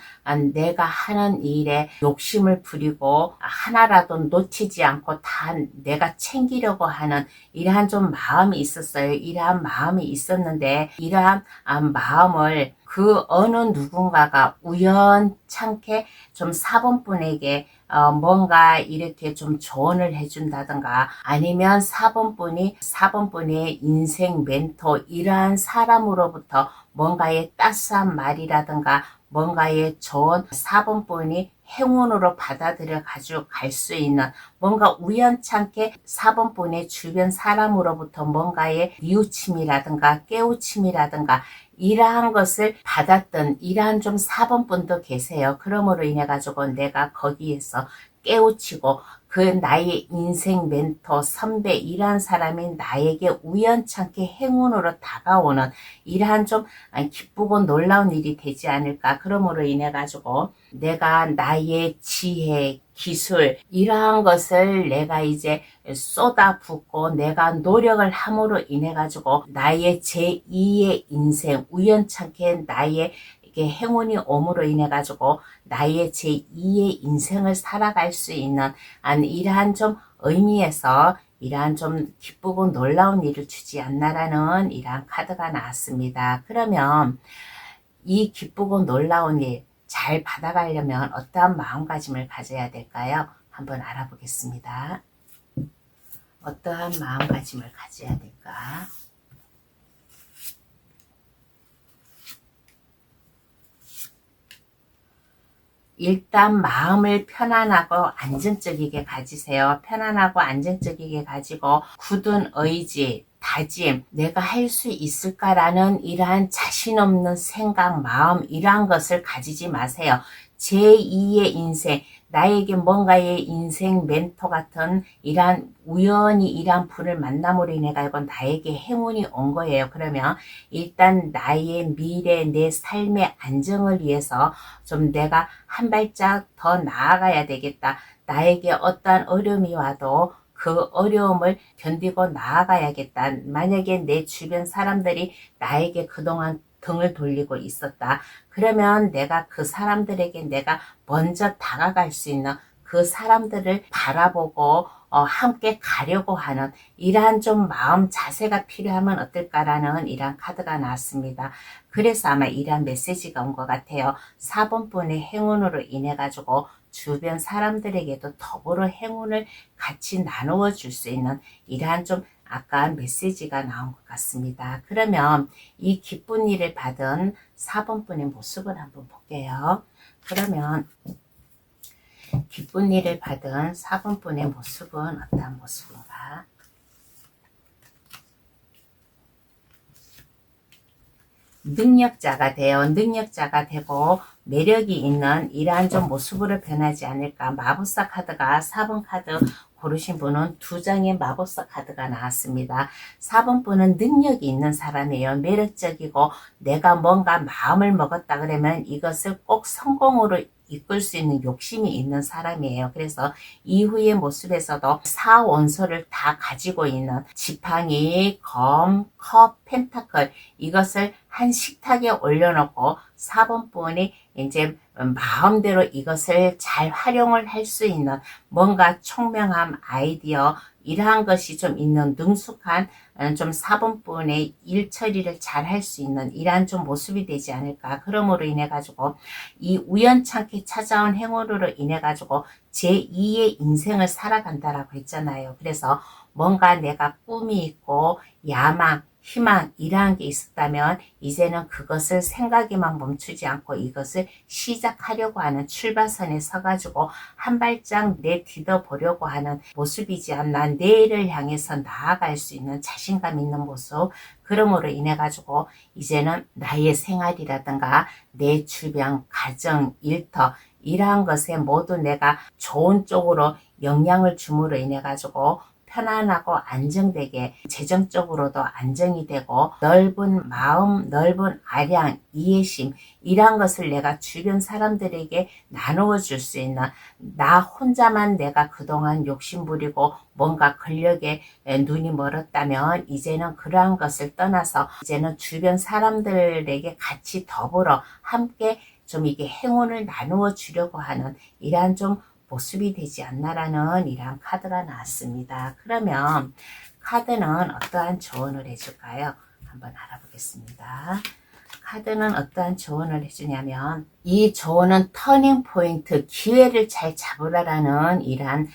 내가 하는 일에 욕심을 부리고 하나라도 놓치지 않고 다 내가 챙기려고 하는 이러한 좀 마음이 있었어요. 이러한 마음이 있었는데 이러한 마음을 그 어느 누군가가 우연찮게 좀 4번분에게 뭔가 이렇게 좀 조언을 해준다든가 아니면 4번분의 인생 멘토 이러한 사람으로부터 뭔가의 따스한 말이라든가 뭔가의 좋은 4번분이 행운으로 받아들여 가지고 갈 수 있는 뭔가 우연찮게 4번분의 주변 사람으로부터 뭔가의 뉘우침이라든가 깨우침이라든가 이러한 것을 받았던 이러한 좀 4번분도 계세요. 그러므로 인해 가지고 내가 거기에서 깨우치고 그 나의 인생 멘토 선배 이러한 사람이 나에게 우연찮게 행운으로 다가오는 이러한 좀 기쁘고 놀라운 일이 되지 않을까. 그러므로 인해 가지고 내가 나의 지혜 기술 이러한 것을 내가 이제 쏟아붓고 내가 노력을 함으로 인해 가지고 나의 제2의 인생 우연찮게 나의 이게 행운이 옴으로 인해 가지고 나의 제2의 인생을 살아갈 수 있는 이러한 좀 의미에서 이러한 좀 기쁘고 놀라운 일을 주지 않나라는 이러한 카드가 나왔습니다. 그러면 이 기쁘고 놀라운 일 잘 받아가려면 어떠한 마음가짐을 가져야 될까요? 한번 알아보겠습니다. 어떠한 마음가짐을 가져야 될까? 일단 마음을 편안하고 안정적이게 가지세요. 편안하고 안정적이게 가지고 굳은 의지, 다짐, 내가 할 수 있을까라는 이러한 자신 없는 생각, 마음 이러한 것을 가지지 마세요. 제2의 인생, 나에게 뭔가의 인생 멘토 같은 이러한 우연히 이러한 분을 만남으로 인해 가지고 나에게 행운이 온 거예요. 그러면 일단 나의 미래, 내 삶의 안정을 위해서 좀 내가 한 발짝 더 나아가야 되겠다. 나에게 어떠한 어려움이 와도 그 어려움을 견디고 나아가야겠다. 만약에 내 주변 사람들이 나에게 그동안 등을 돌리고 있었다. 그러면 내가 그 사람들에게 내가 먼저 다가갈 수 있는 그 사람들을 바라보고 함께 가려고 하는 이러한 좀 마음 자세가 필요하면 어떨까라는 이러한 카드가 나왔습니다. 그래서 아마 이러한 메시지가 온 것 같아요. 4번분의 행운으로 인해 가지고 주변 사람들에게도 더불어 행운을 같이 나누어 줄 수 있는 이러한 좀 아까 메시지가 나온 것 같습니다. 그러면 이 기쁜 일을 받은 4번분의 모습을 한번 볼게요. 그러면 기쁜 일을 받은 4번분의 모습은 어떠한 모습인가? 능력자가 되고 매력이 있는 이러한 좀 모습으로 변하지 않을까. 마법사 카드가 4번 카드 고르신 분은 2장의 마법사 카드가 나왔습니다. 4번 분은 능력이 있는 사람이에요. 매력적이고 내가 뭔가 마음을 먹었다 그러면 이것을 꼭 성공으로 이끌 수 있는 욕심이 있는 사람이에요. 그래서 이후의 모습에서도 4원소를 다 가지고 있는 지팡이, 검, 컵, 펜타클 이것을 한 식탁에 올려놓고 4번 분이 이제 마음대로 이것을 잘 활용을 할 수 있는 뭔가 총명함, 아이디어 이러한 것이 좀 있는 능숙한 좀 4번분의 일 처리를 잘 할 수 있는 이러한 좀 모습이 되지 않을까. 그러므로 인해 가지고 이 우연찮게 찾아온 행운으로 인해 가지고 제2의 인생을 살아간다라고 했잖아요. 그래서 뭔가 내가 꿈이 있고 야망, 희망 이러한 게 있었다면 이제는 그것을 생각에만 멈추지 않고 이것을 시작하려고 하는 출발선에 서가지고 한 발짝 내딛어 보려고 하는 모습이지 않나. 내일을 향해서 나아갈 수 있는 자신감 있는 모습. 그러므로 인해 가지고 이제는 나의 생활이라든가 내 주변 가정 일터 이러한 것에 모두 내가 좋은 쪽으로 영향을 줌으로 인해 가지고 편안하고 안정되게 재정적으로도 안정이 되고 넓은 마음, 넓은 아량, 이해심 이러한 것을 내가 주변 사람들에게 나누어 줄 수 있는, 나 혼자만 내가 그동안 욕심부리고 뭔가 근력에 눈이 멀었다면 이제는 그러한 것을 떠나서 이제는 주변 사람들에게 같이 더불어 함께 좀 이게 행운을 나누어 주려고 하는 이러한 좀 모습이 되지 않나라는 이러한 카드가 나왔습니다. 그러면 카드는 어떠한 조언을 해줄까요? 한번 알아보겠습니다. 카드는 어떠한 조언을 해주냐면, 이 조언은 터닝 포인트, 기회를 잘 잡으라라는 이러한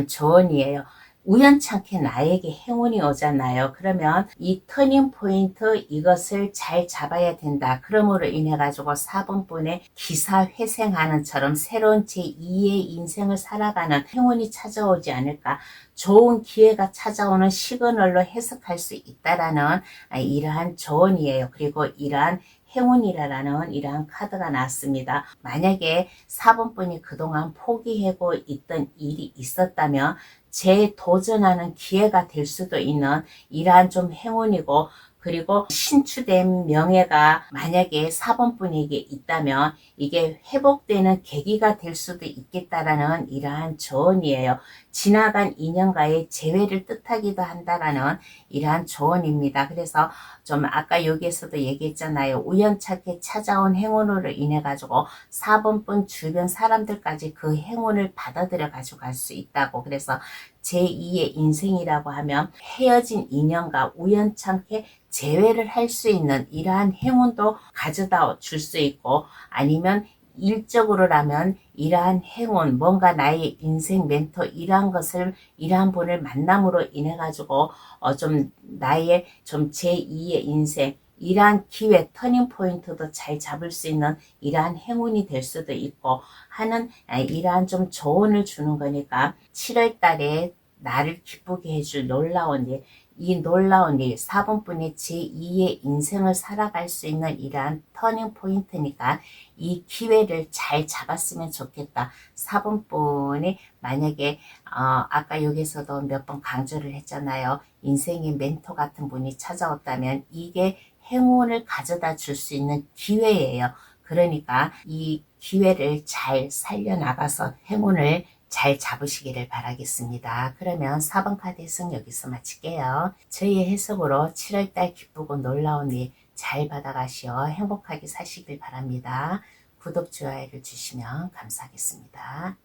조언이에요. 우연찮게 나에게 행운이 오잖아요. 그러면 이 터닝 포인트, 이것을 잘 잡아야 된다. 그러므로 인해 가지고 4번분의 기사회생하는 처럼 새로운 제2의 인생을 살아가는 행운이 찾아오지 않을까, 좋은 기회가 찾아오는 시그널로 해석할 수 있다라는 이러한 조언이에요. 그리고 이러한 행운이라는 이러한 카드가 나왔습니다. 만약에 4번분이 그동안 포기하고 있던 일이 있었다면 재도전하는 기회가 될 수도 있는 이러한 좀 행운이고, 그리고 신추된 명예가 만약에 4번분에게 있다면 이게 회복되는 계기가 될 수도 있겠다라는 이러한 조언이에요. 지나간 인연과의 재회를 뜻하기도 한다라는 이러한 조언입니다. 그래서 좀 아까 여기에서도 얘기했잖아요. 우연찮게 찾아온 행운으로 인해 가지고 4번분 주변 사람들까지 그 행운을 받아들여 가지고 갈 수 있다고. 그래서 제2의 인생이라고 하면 헤어진 인연과 우연찮게 재회를 할 수 있는 이러한 행운도 가져다 줄 수 있고, 아니면 일적으로라면 이러한 행운, 뭔가 나의 인생 멘토 이러한 것을, 이러한 분을 만남으로 인해 가지고 좀 나의 좀 제2의 인생, 이러한 기회, 터닝 포인트도 잘 잡을 수 있는 이러한 행운이 될 수도 있고 하는 이러한 좀 조언을 주는 거니까, 7월 달에 나를 기쁘게 해줄 놀라운 일, 이 놀라운 일, 4번분의 제2의 인생을 살아갈 수 있는 이러한 터닝 포인트니까 이 기회를 잘 잡았으면 좋겠다. 4번분이 만약에 아까 여기서도 몇 번 강조를 했잖아요. 인생의 멘토 같은 분이 찾아왔다면 이게 행운을 가져다 줄 수 있는 기회예요. 그러니까 이 기회를 잘 살려나가서 행운을 잘 잡으시기를 바라겠습니다. 그러면 4번 카드 해석 여기서 마칠게요. 저희의 해석으로 7월달 기쁘고 놀라운 일 잘 받아가시어 행복하게 사시길 바랍니다. 구독, 좋아요를 주시면 감사하겠습니다.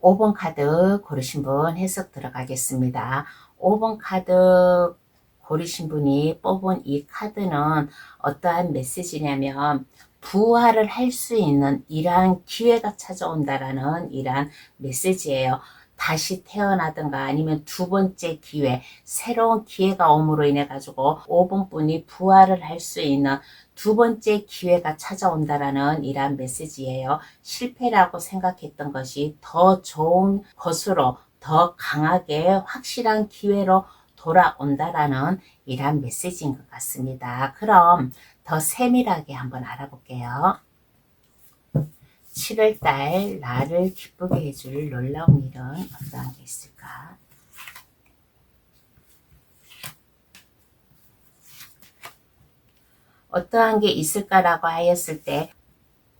5번 카드 고르신 분 해석 들어가겠습니다. 5번 카드 고르신 분이 뽑은 이 카드는 어떠한 메시지냐면, 부활을 할 수 있는 이러한 기회가 찾아온다라는 이러한 메시지예요. 다시 태어나든가 아니면 두 번째 기회, 새로운 기회가 옴으로 인해 가지고 5번 분이 부활을 할 수 있는 두 번째 기회가 찾아온다라는 이러한 메시지예요. 실패라고 생각했던 것이 더 좋은 것으로, 더 강하게 확실한 기회로 돌아온다라는 이러한 메시지인 것 같습니다. 그럼 더 세밀하게 한번 알아볼게요. 7월달 나를 기쁘게 해줄 놀라운 일은 어떠한 게 있을까? 어떠한 게 있을까라고 하였을 때,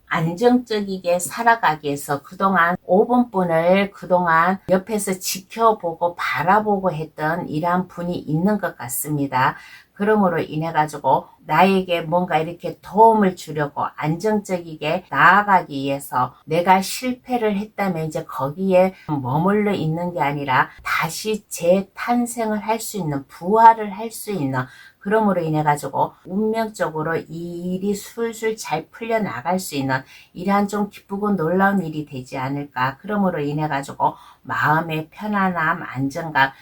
안정적이게 살아가기 위해서 그동안 5번 분을 그동안 옆에서 지켜보고 바라보고 했던 이러한 분이 있는 것 같습니다. 그러므로 인해 가지고 나에게 뭔가 이렇게 도움을 주려고 안정적이게 나아가기 위해서 내가 실패를 했다면 이제 거기에 머물러 있는 게 아니라 다시 재탄생을 할 수 있는, 부활을 할 수 있는, 그러므로 인해 가지고 운명적으로 이 일이 술술 잘 풀려 나갈 수 있는 이러한 좀 기쁘고 놀라운 일이 되지 않을까. 그러므로 인해 가지고 마음의 편안함, 안정감,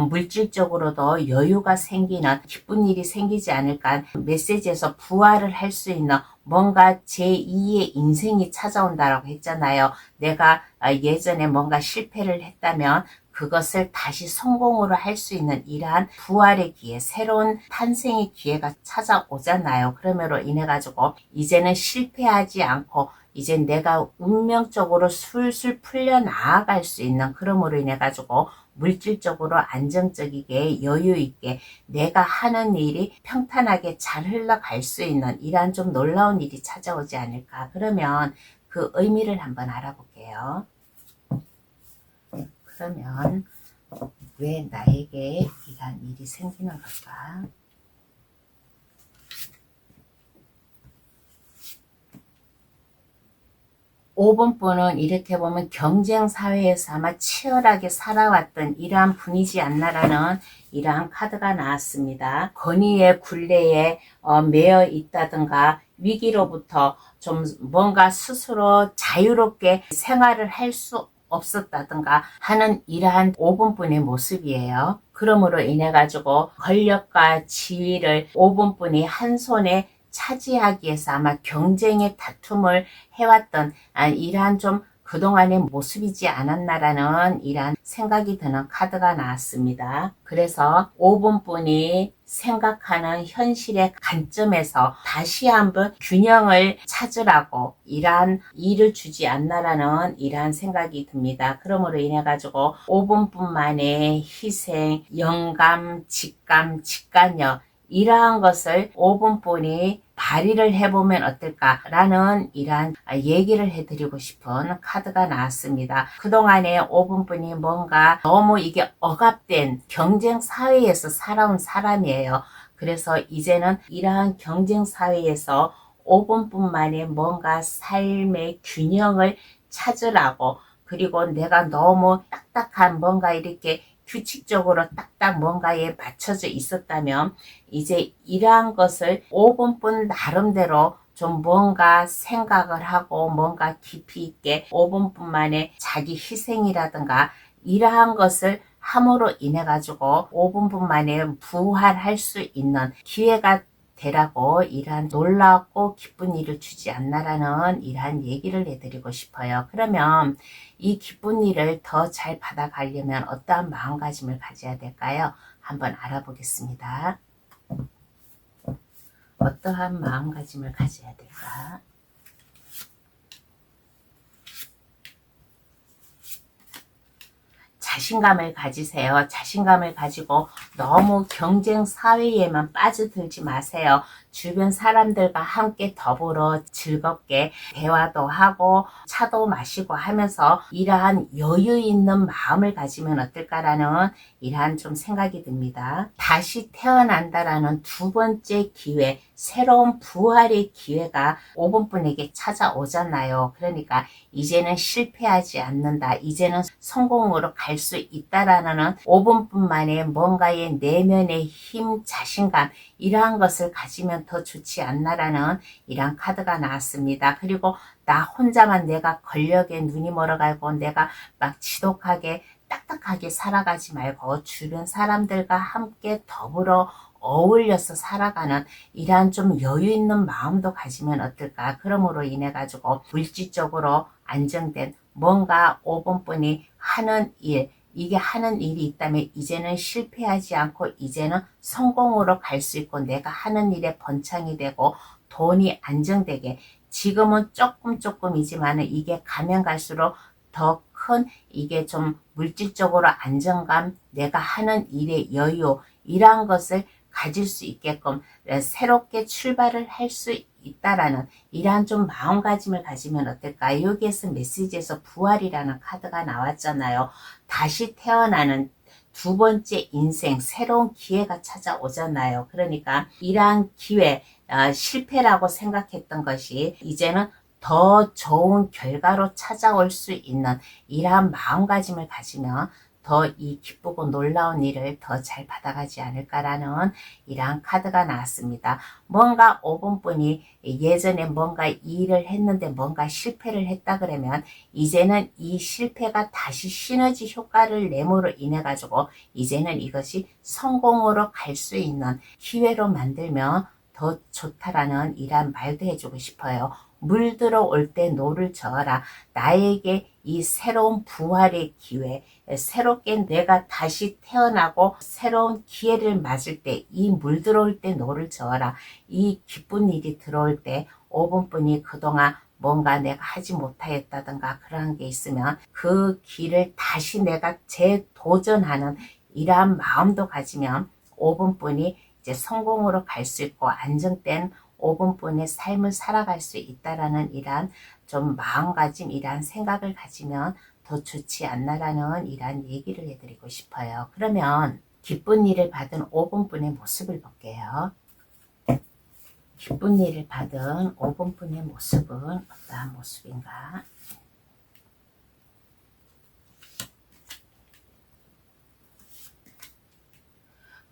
물질적으로도 여유가 생기는 기쁜 일이 생기지 않을까. 메시지에서 부활을 할 수 있는 뭔가 제2의 인생이 찾아온다라고 했잖아요. 내가 예전에 뭔가 실패를 했다면 그것을 다시 성공으로 할 수 있는 이러한 부활의 기회, 새로운 탄생의 기회가 찾아오잖아요. 그러므로 인해 가지고 이제는 실패하지 않고 이제 내가 운명적으로 술술 풀려 나아갈 수 있는, 그러므로 인해 가지고 물질적으로 안정적이게 여유 있게 내가 하는 일이 평탄하게 잘 흘러갈 수 있는 이러한 좀 놀라운 일이 찾아오지 않을까. 그러면 그 의미를 한번 알아볼게요. 그러면 왜 나에게 이러한 일이 생기는 걸까? 5번 분은 이렇게 보면 경쟁 사회에서 아마 치열하게 살아왔던 이러한 분이지 않나라는 이러한 카드가 나왔습니다. 권위의 굴레에 매여 있다든가 위기로부터 좀 뭔가 스스로 자유롭게 생활을 할 수 없었다든가 하는 이러한 5번 분의 모습이에요. 그러므로 인해 가지고 권력과 지위를 5번 분이 한 손에 차지하기 위해서 아마 경쟁의 다툼을 해왔던 이러한 좀 그동안의 모습이지 않았나라는 이러한 생각이 드는 카드가 나왔습니다. 그래서 5번 분이 생각하는 현실의 관점에서 다시 한번 균형을 찾으라고 이러한 일을 주지 않나라는 이러한 생각이 듭니다. 그러므로 인해 가지고 5번 분만의 희생, 영감, 직감, 직관력 이러한 것을 5번 분이 발휘를 해보면 어떨까라는 이러한 얘기를 해드리고 싶은 카드가 나왔습니다. 그동안에 5번 분이 뭔가 너무 이게 억압된 경쟁 사회에서 살아온 사람이에요. 그래서 이제는 이러한 경쟁 사회에서 5번 분만의 뭔가 삶의 균형을 찾으라고, 그리고 내가 너무 딱딱한 뭔가 이렇게 규칙적으로 딱딱 뭔가에 맞춰져 있었다면 이제 이러한 것을 5번 분 나름대로 좀 뭔가 생각을 하고 뭔가 깊이 있게 5번 분만의 자기 희생이라든가 이러한 것을 함으로 인해 가지고 5번 분만에 부활할 수 있는 기회가 되라고 이러한 놀랍고 기쁜 일을 주지 않나라는 이러한 얘기를 해드리고 싶어요. 그러면 이 기쁜 일을 더 잘 받아가려면 어떠한 마음가짐을 가져야 될까요? 한번 알아보겠습니다. 어떠한 마음가짐을 가져야 될까? 자신감을 가지세요. 자신감을 가지고 너무 경쟁 사회에만 빠져들지 마세요. 주변 사람들과 함께 더불어 즐겁게 대화도 하고 차도 마시고 하면서 이러한 여유 있는 마음을 가지면 어떨까라는 이러한 좀 생각이 듭니다. 다시 태어난다라는 두 번째 기회, 새로운 부활의 기회가 5번 분에게 찾아오잖아요. 그러니까 이제는 실패하지 않는다. 이제는 성공으로 갈 수 있다라는 5번 분만의 뭔가의 내면의 힘, 자신감 이러한 것을 가지면 더 좋지 않나라는 이러한 카드가 나왔습니다. 그리고 나 혼자만 내가 권력에 눈이 멀어가고 내가 막 지독하게 딱딱하게 살아가지 말고 주변 사람들과 함께 더불어 어울려서 살아가는 이러한 좀 여유 있는 마음도 가지면 어떨까. 그러므로 인해 가지고 물질적으로 안정된 뭔가 5번 분이 하는 일, 이게 하는 일이 있다면 이제는 실패하지 않고 이제는 성공으로 갈 수 있고 내가 하는 일에 번창이 되고 돈이 안정되게, 지금은 조금이지만 이게 가면 갈수록 더 큰 이게 좀 물질적으로 안정감, 내가 하는 일의 여유 이러한 것을 가질 수 있게끔 새롭게 출발을 할 수 있다라는 이러한 좀 마음가짐을 가지면 어떨까요? 여기에서 메시지에서 부활이라는 카드가 나왔잖아요. 다시 태어나는 두 번째 인생, 새로운 기회가 찾아오잖아요. 그러니까 이러한 기회, 실패라고 생각했던 것이 이제는 더 좋은 결과로 찾아올 수 있는 이러한 마음가짐을 가지면 더 이 기쁘고 놀라운 일을 더 잘 받아가지 않을까라는 이러한 카드가 나왔습니다. 뭔가 5번 분이 예전에 뭔가 일을 했는데 뭔가 실패를 했다 그러면 이제는 이 실패가 다시 시너지 효과를 내므로 인해 가지고 이제는 이것이 성공으로 갈 수 있는 기회로 만들면 더 좋다라는 이러한 말도 해주고 싶어요. 물 들어올 때 노를 저어라. 나에게 이 새로운 부활의 기회, 새롭게 내가 다시 태어나고 새로운 기회를 맞을 때 이 물 들어올 때 노를 저어라. 이 기쁜 일이 들어올 때 5번 분이 그동안 뭔가 내가 하지 못하였다든가 그러한 게 있으면 그 길을 다시 내가 재도전하는 이러한 마음도 가지면 5분뿐이 이제 성공으로 갈 수 있고 안정된 5분뿐의 삶을 살아갈 수 있다라는 이러한 좀 마음가짐, 이러한 생각을 가지면 더 좋지 않나라는 이러한 얘기를 해드리고 싶어요. 그러면 기쁜 일을 받은 5분뿐의 모습을 볼게요. 기쁜 일을 받은 5분뿐의 모습은 어떠한 모습인가?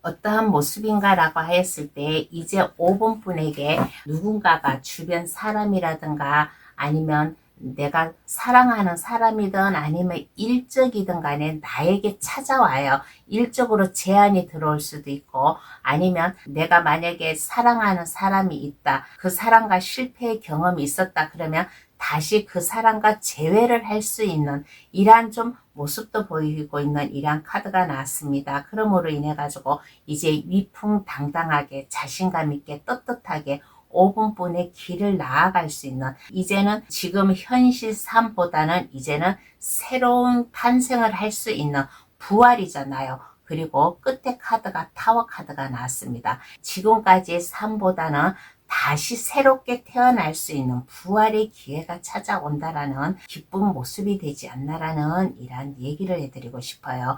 어떠한 모습인가 라고 하였을 때 이제 5분뿐에게 누군가가 주변 사람이라든가 아니면 내가 사랑하는 사람이든 아니면 일적이든 간에 나에게 찾아와요. 일적으로 제안이 들어올 수도 있고 아니면 내가 만약에 사랑하는 사람이 있다. 그 사람과 실패의 경험이 있었다. 그러면 다시 그 사람과 재회를 할 수 있는 이러한 좀 모습도 보이고 있는 이러한 카드가 나왔습니다. 그러므로 인해 가지고 이제 위풍당당하게 자신감 있게 떳떳하게 5분뿐의 길을 나아갈 수 있는 이제는 지금 현실 삶보다는 이제는 새로운 탄생을 할 수 있는 부활이잖아요. 그리고 끝에 카드가 타워 카드가 나왔습니다. 지금까지의 삶보다는 다시 새롭게 태어날 수 있는 부활의 기회가 찾아온다라는 기쁜 모습이 되지 않나라는 이러한 얘기를 해드리고 싶어요.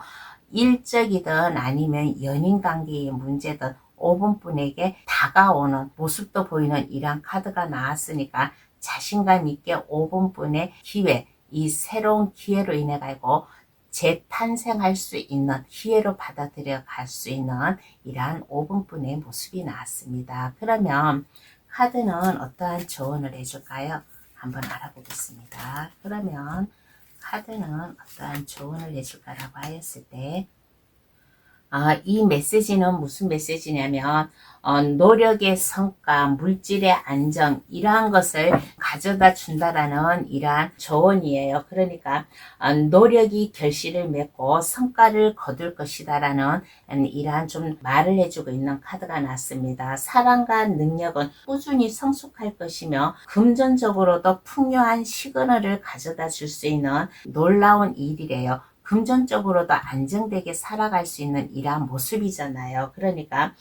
일적이든 아니면 연인관계의 문제든 5분뿐에게 다가오는 모습도 보이는 이러한 카드가 나왔으니까 자신감 있게 5분뿐의 기회, 이 새로운 기회로 인해 가지고 재탄생할 수 있는 기회로 받아들여 갈 수 있는 이러한 5분뿐의 모습이 나왔습니다. 그러면 카드는 어떠한 조언을 해줄까요? 한번 알아보겠습니다. 그러면 카드는 어떠한 조언을 해줄까라고 하였을 때 이 메시지는 무슨 메시지냐면 노력의 성과, 물질의 안정 이러한 것을 가져다 준다라는 이러한 조언이에요. 그러니까 노력이 결실을 맺고 성과를 거둘 것이다라는 이러한 좀 말을 해주고 있는 카드가 났습니다. 사랑과 능력은 꾸준히 성숙할 것이며 금전적으로도 풍요한 시그널을 가져다 줄 수 있는 놀라운 일이래요. 금전적으로도 안정되게 살아갈 수 있는 이러한 모습이잖아요. 그러니까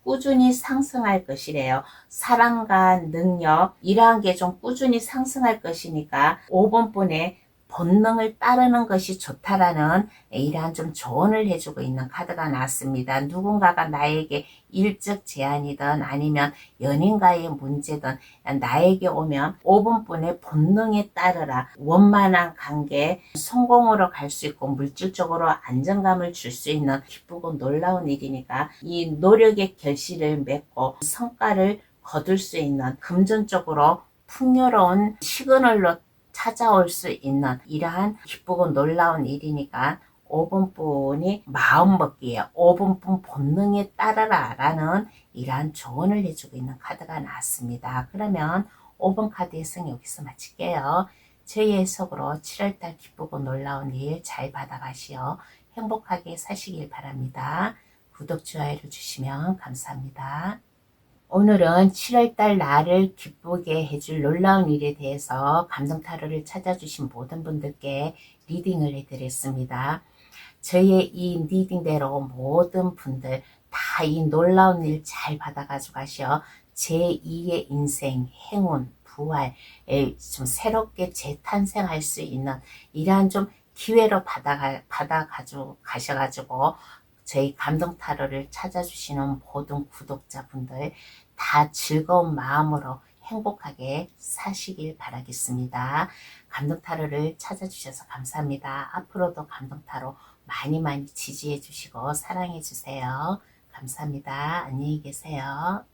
꾸준히 상승할 것이래요. 사랑과 능력 이러한 게 좀 꾸준히 상승할 것이니까 5번분에 본능을 따르는 것이 좋다라는 이러한 좀 조언을 해주고 있는 카드가 나왔습니다. 누군가가 나에게 일적 제안이든 아니면 연인과의 문제든 나에게 오면 5분뿐의 본능에 따르라. 원만한 관계, 성공으로 갈 수 있고 물질적으로 안정감을 줄 수 있는 기쁘고 놀라운 일이니까 이 노력의 결실을 맺고 성과를 거둘 수 있는 금전적으로 풍요로운 시그널로 찾아올 수 있는 이러한 기쁘고 놀라운 일이니까 5분뿐이 마음먹기에 5분뿐 본능에 따르라 라는 이러한 조언을 해주고 있는 카드가 나왔습니다. 그러면 5번 카드 해석 여기서 마칠게요. 저희 해석으로 7월달 기쁘고 놀라운 일 잘 받아가시어 행복하게 사시길 바랍니다. 구독, 좋아요를 주시면 감사합니다. 오늘은 7월달 나를 기쁘게 해줄 놀라운 일에 대해서 감동 타로를 찾아주신 모든 분들께 리딩을 해드렸습니다. 저희의 이 리딩대로 모든 분들 다 이 놀라운 일 잘 받아가지고 가셔 제2의 인생, 행운, 부활에 좀 새롭게 재탄생할 수 있는 이러한 좀 기회로 받아가지고 가셔가지고 저희 감동 타로를 찾아주시는 모든 구독자분들 다 즐거운 마음으로 행복하게 사시길 바라겠습니다. 감동 타로를 찾아주셔서 감사합니다. 앞으로도 감동 타로 많이 많이 지지해 주시고 사랑해 주세요. 감사합니다. 안녕히 계세요.